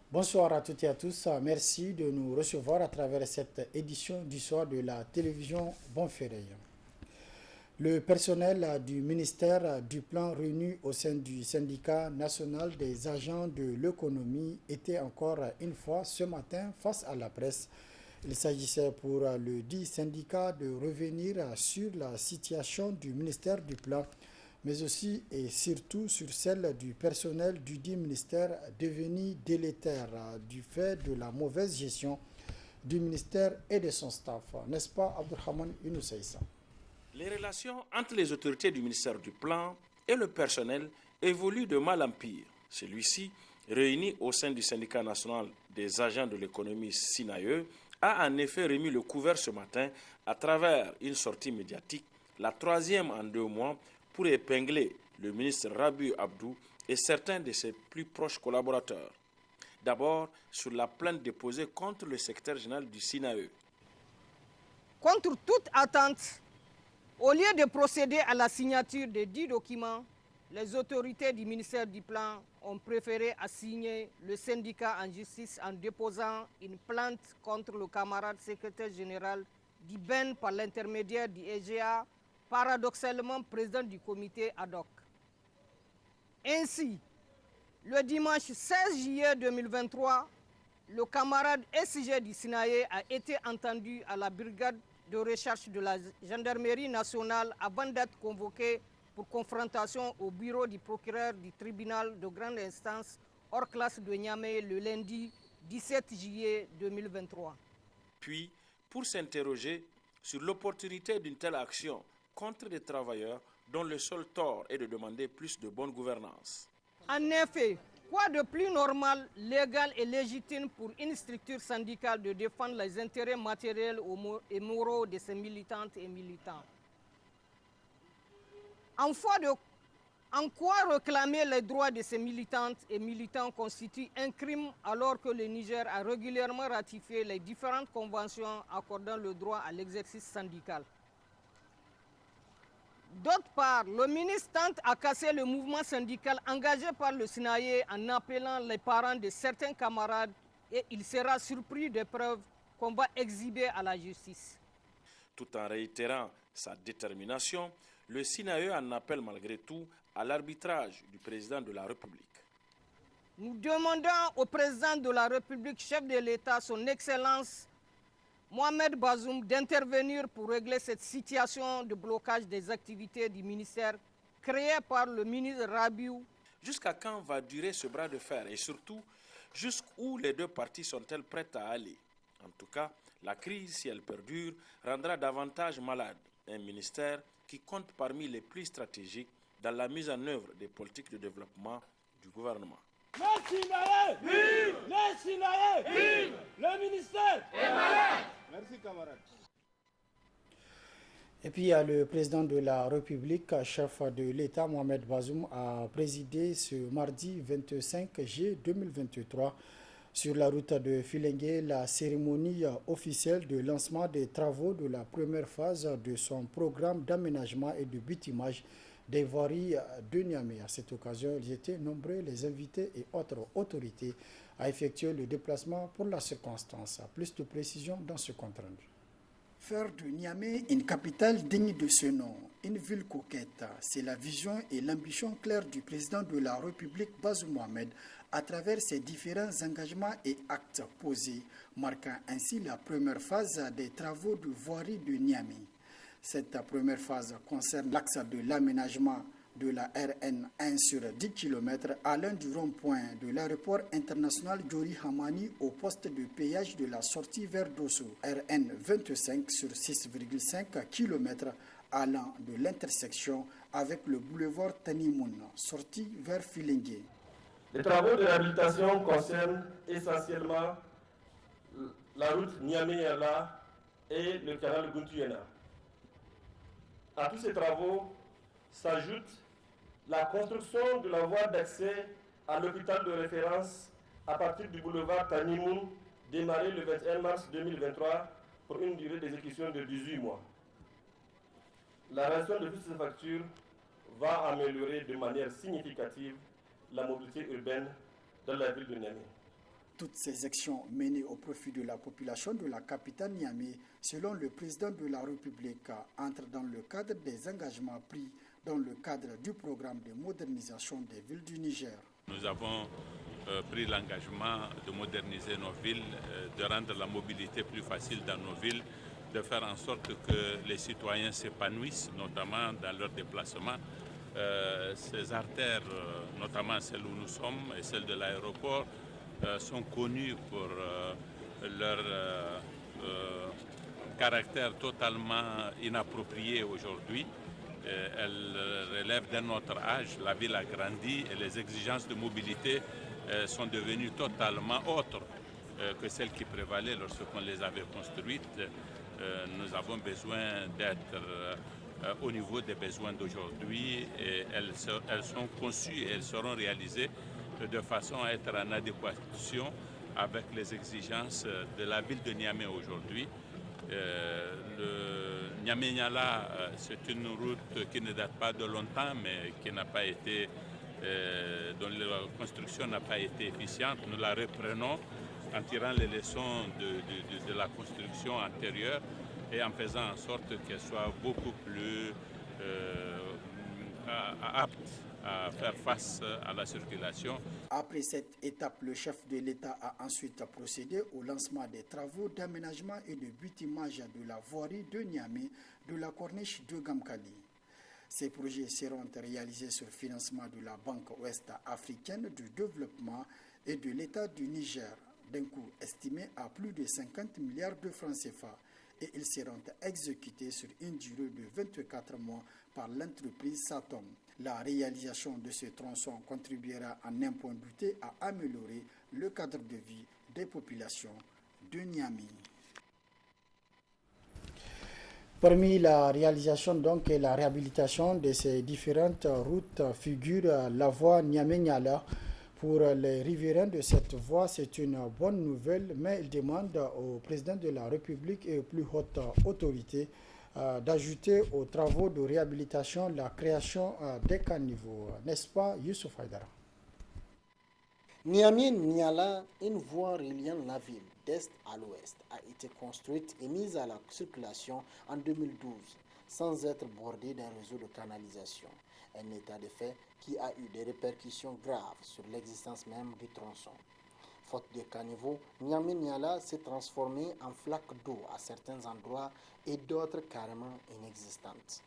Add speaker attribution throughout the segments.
Speaker 1: Bonsoir à toutes et à tous. Merci de nous recevoir à travers cette édition du soir de la télévision Bonferré. Le personnel du ministère du Plan réuni au sein du syndicat national des agents de l'économie était encore une fois ce matin face à la presse. Il s'agissait pour le dit syndicat de revenir sur la situation du ministère du Plan, mais aussi et surtout sur celle du personnel du dit ministère devenu délétère du fait de la mauvaise gestion du ministère et de son staff. N'est-ce pas, Abdurrahman Younousaïssa?
Speaker 2: Les relations entre les autorités du ministère du Plan et le personnel évoluent de mal en pire. Celui-ci, réuni au sein du syndicat national des agents de l'économie SINAE, a en effet remis le couvert ce matin à travers une sortie médiatique, la troisième en 2 mois, pour épingler le ministre Rabiu Abdou et certains de ses plus proches collaborateurs. D'abord, sur la plainte déposée contre le secrétaire général du SINAE.
Speaker 3: Contre toute attente, au lieu de procéder à la signature des 10 documents, les autorités du ministère du Plan ont préféré assigner le syndicat en justice en déposant une plainte contre le camarade secrétaire général d'IBEN par l'intermédiaire du EGA, paradoxalement président du comité ad hoc. Ainsi, le dimanche 16 juillet 2023, le camarade SG du SINAE a été entendu à la brigade de recherche de la gendarmerie nationale avant d'être convoqué pour confrontation au bureau du procureur du tribunal de grande instance hors classe de Niamey le lundi 17 juillet 2023.
Speaker 2: Puis, pour s'interroger sur l'opportunité d'une telle action contre des travailleurs dont le seul tort est de demander plus de bonne gouvernance.
Speaker 3: En effet, quoi de plus normal, légal et légitime pour une structure syndicale de défendre les intérêts matériels et moraux de ses militantes et militants? En quoi réclamer les droits de ces militantes et militants constitue un crime alors que le Niger a régulièrement ratifié les différentes conventions accordant le droit à l'exercice syndical? D'autre part, le ministre tente à casser le mouvement syndical engagé par le SINAE en appelant les parents de certains camarades et il sera surpris des preuves qu'on va exhiber à la justice.
Speaker 2: Tout en réitérant sa détermination, le SINAE en appelle malgré tout à l'arbitrage du président de la République.
Speaker 3: Nous demandons au président de la République, chef de l'État, son Excellence Mohamed Bazoum, d'intervenir pour régler cette situation de blocage des activités du ministère créée par le ministre Rabiu.
Speaker 2: Jusqu'à quand va durer ce bras de fer et surtout, jusqu'où les deux parties sont-elles prêtes à aller? En tout cas, la crise, si elle perdure, rendra davantage malade un ministère qui compte parmi les plus stratégiques dans la mise en œuvre des politiques de développement du gouvernement.
Speaker 4: Le SINAE, vive! Le SINAE, vive! Le ministère est malade! Merci camarades.
Speaker 1: Et puis, le président de la République, chef de l'État, Mohamed Bazoum, a présidé ce mardi 25 juillet 2023 sur la route de Filengue la cérémonie officielle de lancement des travaux de la première phase de son programme d'aménagement et de bitumage des voiries de Niamey. À cette occasion, ils étaient nombreux les invités et autres autorités à effectuer le déplacement pour la circonstance. Plus de précisions dans ce compte rendu. Faire de Niamey une capitale digne de ce nom, une ville coquette, c'est la vision et l'ambition claire du président de la République Bazoum Mohamed à travers ses différents engagements et actes posés, marquant ainsi la première phase des travaux de voirie de Niamey. Cette première phase concerne l'axe de l'aménagement de la RN 1 sur 10 km allant du rond-point de l'aéroport international Djori Hamani au poste de péage de la sortie vers Dosso, RN 25 sur 6,5 km allant de l'intersection avec le boulevard Tanimoun, sortie vers Filengue.
Speaker 5: Les travaux de réhabilitation concernent essentiellement la route Niamey-Yala et le canal Guntuyena. À tous ces travaux s'ajoute la construction de la voie d'accès à l'hôpital de référence à partir du boulevard Tanimoun, démarré le 21 mars 2023 pour une durée d'exécution de 18 mois. La réalisation de toutes ces factures va améliorer de manière significative la mobilité urbaine dans la ville de Niamey.
Speaker 1: Toutes ces actions menées au profit de la population de la capitale Niamey, selon le président de la République, entrent dans le cadre des engagements pris dans le cadre du programme de modernisation des villes du Niger.
Speaker 6: Nous avons pris l'engagement de moderniser nos villes, de rendre la mobilité plus facile dans nos villes, de faire en sorte que les citoyens s'épanouissent, notamment dans leurs déplacements. Ces artères, notamment celles où nous sommes et celles de l'aéroport, sont connues pour leur caractère totalement inapproprié aujourd'hui. Elles relèvent d'un autre âge, la ville a grandi et les exigences de mobilité sont devenues totalement autres que celles qui prévalaient lorsqu'on les avait construites. Nous avons besoin d'être au niveau des besoins d'aujourd'hui et elles sont conçues et elles seront réalisées de façon à être en adéquation avec les exigences de la ville de Niamey aujourd'hui. Le Niamey-Niala, c'est une route qui ne date pas de longtemps, mais qui n'a pas été, dont la construction n'a pas été efficiente. Nous la reprenons en tirant les leçons de la construction antérieure et en faisant en sorte qu'elle soit beaucoup plus apte à faire face à la circulation.
Speaker 1: Après cette étape, le chef de l'État a ensuite procédé au lancement des travaux d'aménagement et de bitumage de la voirie de Niamey de la corniche de Gamkali. Ces projets seront réalisés sur financement de la Banque ouest-africaine du développement et de l'État du Niger, d'un coût estimé à plus de 50 milliards de francs CFA, et ils seront exécutés sur une durée de 24 mois par l'entreprise Satom. La réalisation de ce tronçon contribuera à n'en point douter à améliorer le cadre de vie des populations de Niamey. Parmi la réalisation donc et la réhabilitation de ces différentes routes figure la voie Niamey-Niala. Pour les riverains de cette voie, c'est une bonne nouvelle, mais il demande au président de la République et aux plus hautes autorités d'ajouter aux travaux de réhabilitation la création des caniveaux. N'est-ce pas, Youssouf Haïdara?
Speaker 7: Niamey-Niala, une voie reliant la ville d'est à l'ouest, a été construite et mise à la circulation en 2012, sans être bordée d'un réseau de canalisation. Un état de fait qui a eu des répercussions graves sur l'existence même du tronçon. Faute de caniveaux, Niamey-Niala s'est transformé en flaque d'eau à certains endroits et d'autres carrément inexistantes.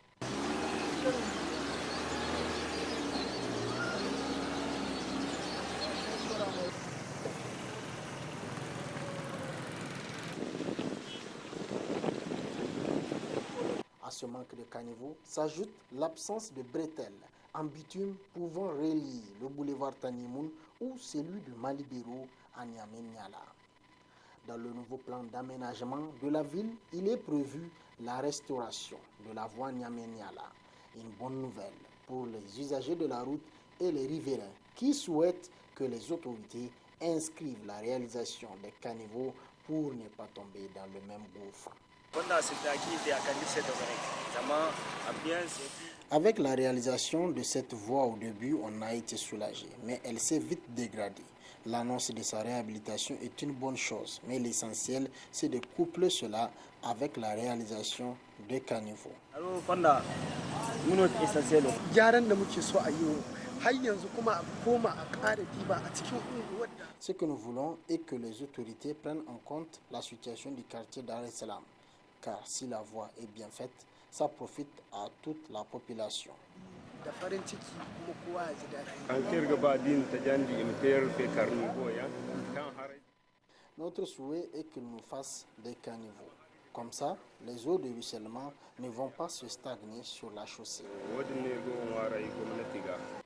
Speaker 7: À ce manque de caniveaux s'ajoute l'absence de bretelles en bitume pouvant relier le boulevard Tanimoun ou celui de Malibéro à Niamey-Niala. Dans le nouveau plan d'aménagement de la ville, il est prévu la restauration de la voie Niamey-Niala. Une bonne nouvelle pour les usagers de la route et les riverains qui souhaitent que les autorités inscrivent la réalisation des caniveaux pour ne pas tomber dans le même gouffre. Avec la réalisation de cette voie au début, on a été soulagé, mais elle s'est vite dégradée. L'annonce de sa réhabilitation est une bonne chose, mais l'essentiel, c'est de coupler cela avec la réalisation des caniveaux. Ce que nous voulons est que les autorités prennent en compte la situation du quartier Dar es Salaam, car si la voie est bien faite, ça profite à toute la population. Notre souhait est qu'ils nous fassent des caniveaux. Comme ça, les eaux de ruissellement ne vont pas se stagner sur la chaussée.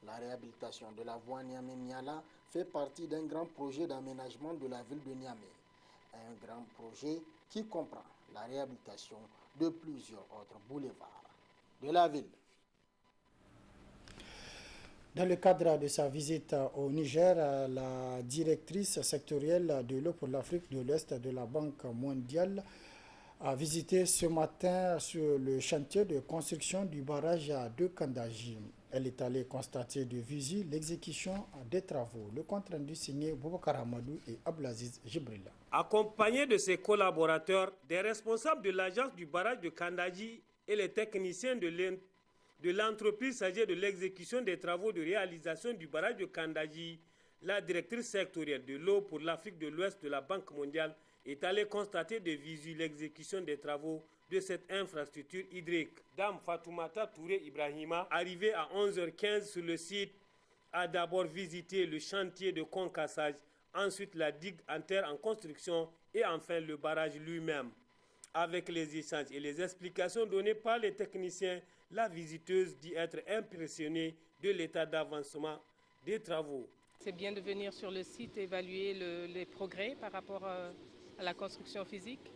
Speaker 7: La réhabilitation de la voie Niamey-Niala fait partie d'un grand projet d'aménagement de la ville de Niamey. Un grand projet qui comprend la réhabilitation de plusieurs autres boulevards de la ville.
Speaker 1: Dans le cadre de sa visite au Niger, la directrice sectorielle de l'eau pour l'Afrique de l'Ouest de la Banque mondiale a visité ce matin sur le chantier de construction du barrage de Kandaji. Elle est allée constater de visu l'exécution des travaux. Le compte rendu signé Boubacar Hamadou et Abdelaziz Jibrila.
Speaker 4: Accompagné de ses collaborateurs, des responsables de l'agence du barrage de Kandadji et les techniciens de l'entreprise chargée de l'exécution des travaux de réalisation du barrage de Kandadji, la directrice sectorielle de l'eau pour l'Afrique de l'Ouest de la Banque mondiale est allée constater de visu l'exécution des travaux de cette infrastructure hydrique. Dame Fatoumata Touré Ibrahima, arrivée à 11h15 sur le site, a d'abord visité le chantier de concassage, ensuite la digue en terre en construction et enfin le barrage lui-même. Avec les échanges et les explications données par les techniciens, la visiteuse dit être impressionnée de l'état d'avancement des travaux.
Speaker 8: C'est bien de venir sur le site évaluer les progrès par rapport à la construction physique.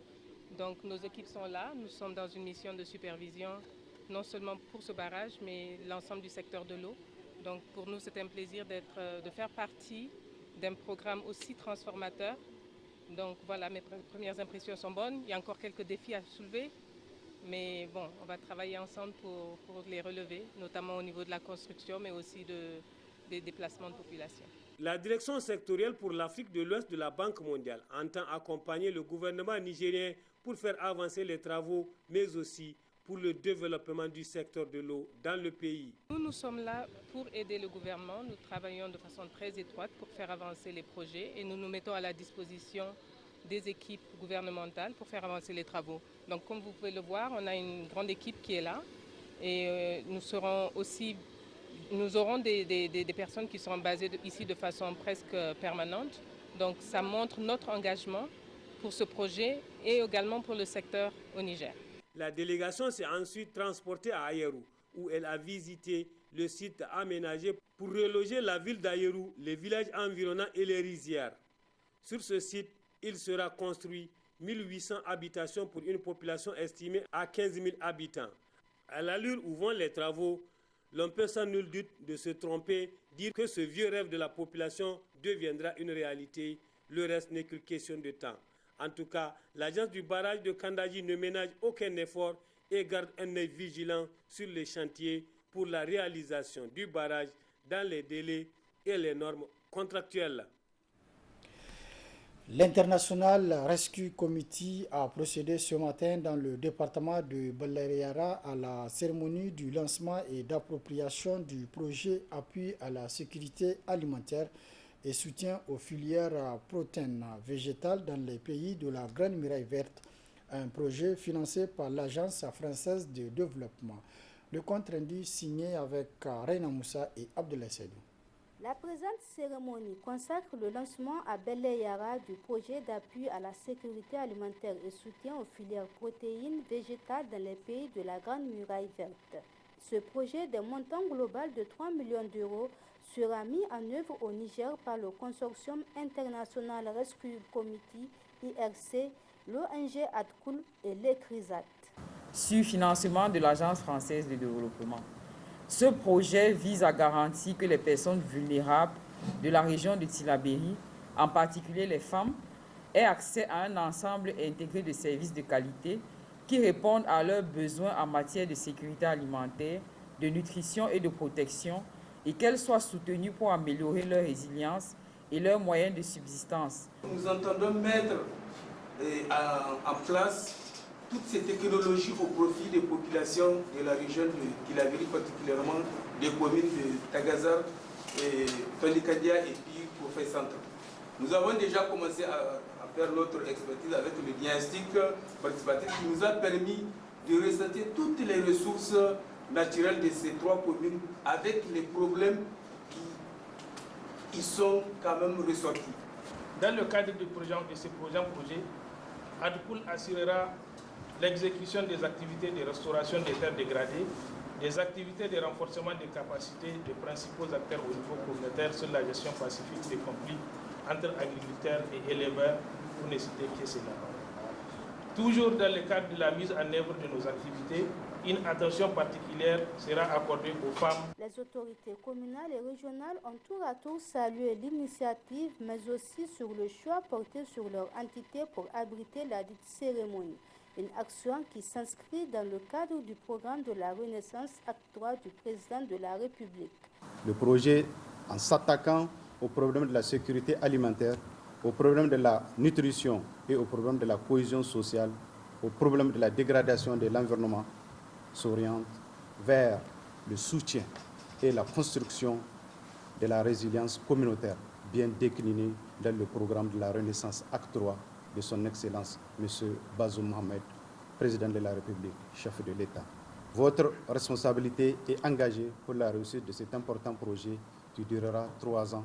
Speaker 8: Donc nos équipes sont là, nous sommes dans une mission de supervision, non seulement pour ce barrage, mais l'ensemble du secteur de l'eau. Donc pour nous, c'est un plaisir de faire partie d'un programme aussi transformateur. Donc voilà, mes premières impressions sont bonnes. Il y a encore quelques défis à soulever, mais bon, on va travailler ensemble pour les relever, notamment au niveau de la construction, mais aussi des déplacements de population.
Speaker 4: La direction sectorielle pour l'Afrique de l'Ouest de la Banque mondiale entend accompagner le gouvernement nigérien pour faire avancer les travaux, mais aussi pour le développement du secteur de l'eau dans le pays.
Speaker 8: Nous sommes là pour aider le gouvernement. Nous travaillons de façon très étroite pour faire avancer les projets et nous nous mettons à la disposition des équipes gouvernementales pour faire avancer les travaux. Donc comme vous pouvez le voir, on a une grande équipe qui est là et nous aurons des personnes qui seront basées ici de façon presque permanente. Donc ça montre notre engagement pour ce projet et également pour le secteur au Niger.
Speaker 4: La délégation s'est ensuite transportée à Ayerou, où elle a visité le site aménagé pour reloger la ville d'Ayerou, les villages environnants et les rizières. Sur ce site, il sera construit 1800 habitations pour une population estimée à 15 000 habitants. À l'allure où vont les travaux, l'on peut sans nul doute de se tromper, dire que ce vieux rêve de la population deviendra une réalité. Le reste n'est qu'une question de temps. En tout cas, l'agence du barrage de Kandadji ne ménage aucun effort et garde un œil vigilant sur les chantiers pour la réalisation du barrage dans les délais et les normes contractuelles.
Speaker 1: L'International Rescue Committee a procédé ce matin dans le département de Balayara à la cérémonie du lancement et d'appropriation du projet Appui à la sécurité alimentaire et soutien aux filières protéines végétales dans les pays de la Grande Muraille Verte, un projet financé par l'Agence française de développement. Le compte rendu signé avec Reina Moussa et Abdoulaye Seydou.
Speaker 9: La présente cérémonie consacre le lancement à Balayara du projet d'appui à la sécurité alimentaire et soutien aux filières protéines végétales dans les pays de la Grande Muraille Verte. Ce projet d'un montant global de 3 millions d'euros sera mis en œuvre au Niger par le Consortium International Rescue Committee IRC, l'ONG ADCOUL et l'ECRISAT.
Speaker 10: Sur financement de l'Agence française de développement. Ce projet vise à garantir que les personnes vulnérables de la région de Tillabéri, en particulier les femmes, aient accès à un ensemble intégré de services de qualité qui répondent à leurs besoins en matière de sécurité alimentaire, de nutrition et de protection, et qu'elles soient soutenues pour améliorer leur résilience et leurs moyens de subsistance.
Speaker 11: Nous entendons mettre en place toutes ces technologies au profit des populations de la région de Tillabéri, particulièrement des communes de Tagazar, Tolikadia et puis Kofé Centre. Nous avons déjà commencé à faire notre expertise avec le diagnostic participatif qui nous a permis de recenter toutes les ressources naturelles de ces trois communes avec les problèmes qui sont quand même ressortis.
Speaker 12: Dans le cadre de ce projet, ADCOUL assurera l'exécution des activités de restauration des terres dégradées, des activités de renforcement des capacités des principaux acteurs au niveau communautaire sur la gestion pacifique des conflits entre agriculteurs et éleveurs, pour ne citer que cela. Toujours dans le cadre de la mise en œuvre de nos activités, une attention particulière sera accordée aux femmes.
Speaker 9: Les autorités communales et régionales ont tour à tour salué l'initiative, mais aussi sur le choix porté sur leur entité pour abriter la dite cérémonie. une action qui s'inscrit dans le cadre du programme de la Renaissance Acte 3 du président de la République.
Speaker 13: Le projet, en s'attaquant au problème de la sécurité alimentaire, au problème de la nutrition et au problème de la cohésion sociale, au problème de la dégradation de l'environnement, s'oriente vers le soutien et la construction de la résilience communautaire, bien déclinée dans le programme de la Renaissance Acte 3 de son Excellence, M. Bazoum Mohamed, président de la République, chef de l'État. Votre responsabilité est engagée pour la réussite de cet important projet qui durera 3 ans.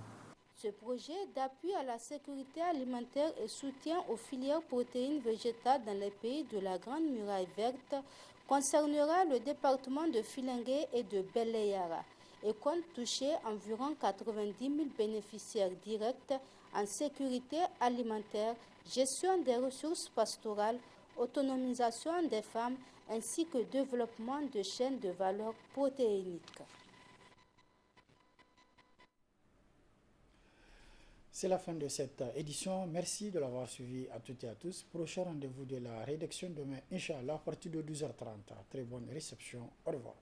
Speaker 9: Ce projet d'appui à la sécurité alimentaire et soutien aux filières protéines végétales dans les pays de la Grande Muraille Verte concernera le département de Filengue et de Belle-Yara et compte toucher environ 90 000 bénéficiaires directs en sécurité alimentaire, gestion des ressources pastorales, autonomisation des femmes ainsi que développement de chaînes de valeur protéinique.
Speaker 1: C'est la fin de cette édition. Merci de l'avoir suivi à toutes et à tous. Prochain rendez-vous de la rédaction demain, Inch'Allah, à partir de 12h30. Très bonne réception. Au revoir.